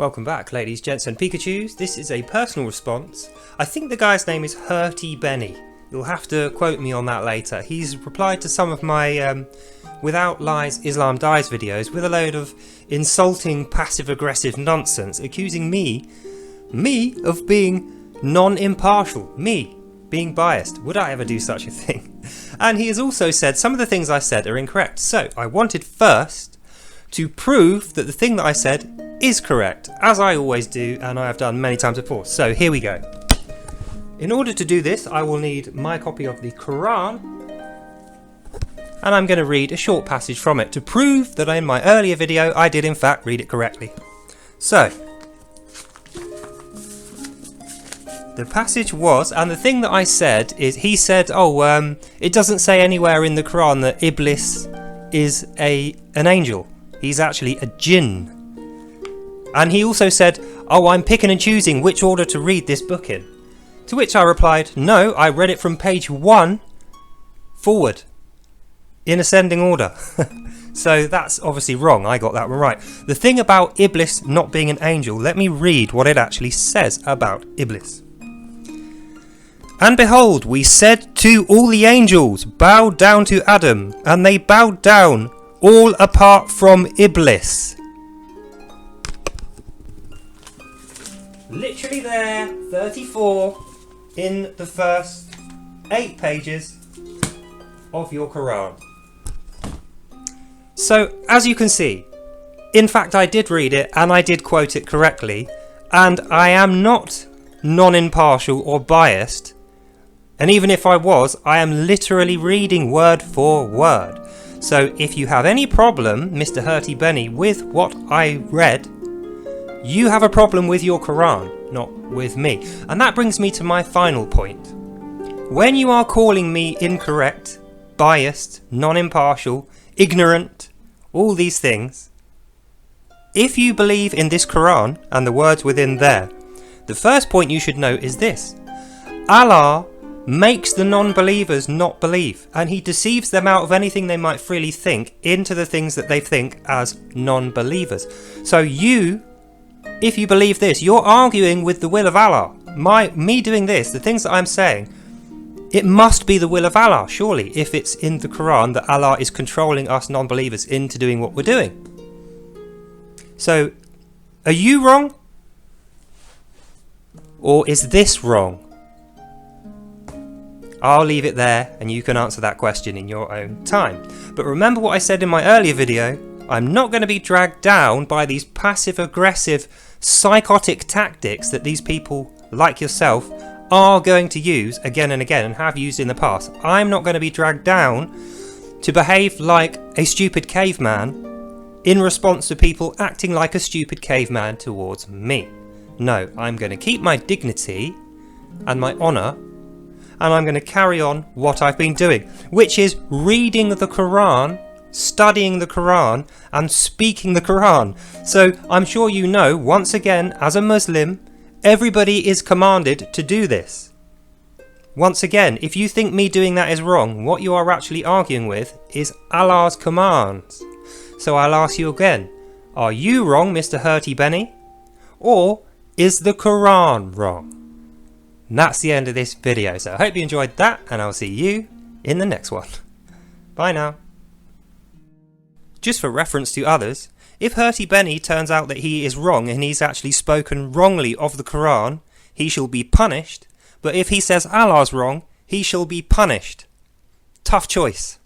Welcome back, ladies, gents and Pikachus. This is a personal response. I think the guy's name is HertyBenny. You'll have to quote me on that later. He's replied to some of my Without Lies Islam Dies videos with a load of insulting passive-aggressive nonsense, accusing me of being non-impartial, me being biased. Would I ever do such a thing? And he has also said some of the things I said are incorrect. So I wanted first to prove that the thing that I said is correct, as I always do and I have done many times before. So here we go. In order to do this, I will need my copy of the Quran, and I'm going to read a short passage from it to prove that in my earlier video I did in fact read it correctly. So, the passage was, and the thing that I said is, he said, it doesn't say anywhere in the Quran that Iblis is an angel. He's actually a jinn. And he also said, I'm picking and choosing which order to read this book in. To which I replied, no, I read it from page 1 forward, in ascending order. So that's obviously wrong, I got that one right. The thing about Iblis not being an angel, let me read what it actually says about Iblis. And behold, we said to all the angels, bow down to Adam, and they bowed down, all apart from Iblis. Literally there, 34 in the first 8 pages of your Quran. So, as you can see, in fact I did read it and I did quote it correctly, and I am not non-impartial or biased, and even if I was, I am literally reading word for word. So if you have any problem, Mr. HertyBenny, with what I read, you have a problem with your Quran, not with me. And that brings me to my final point. When you are calling me incorrect, biased, non-impartial, ignorant, all these things, if you believe in this Quran and the words within there, the first point you should know is this. Allah makes the non-believers not believe, and he deceives them out of anything they might freely think into the things that they think as non-believers. So you, if you believe this, you're arguing with the will of Allah. Me doing this, the things that I'm saying, it must be the will of Allah, surely, if it's in the Quran that Allah is controlling us non-believers into doing what we're doing. So, are you wrong? Or is this wrong? I'll leave it there and you can answer that question in your own time. But remember what I said in my earlier video, I'm not going to be dragged down by these passive-aggressive, psychotic tactics that these people, like yourself, are going to use again and again and have used in the past. I'm not going to be dragged down to behave like a stupid caveman in response to people acting like a stupid caveman towards me. No, I'm going to keep my dignity and my honour, and I'm going to carry on what I've been doing, which is reading the Quran, studying the Quran, and speaking the Quran. So I'm sure you know, once again, as a Muslim, everybody is commanded to do this. Once again, if you think me doing that is wrong, what you are actually arguing with is Allah's commands. So I'll ask you again, are you wrong, Mr. HertyBenny? Or is the Quran wrong? And that's the end of this video, so I hope you enjoyed that, and I'll see you in the next one. Bye now. Just for reference to others, if HertyBenny turns out that he is wrong and he's actually spoken wrongly of the Quran, he shall be punished, but if he says Allah's wrong, he shall be punished. Tough choice.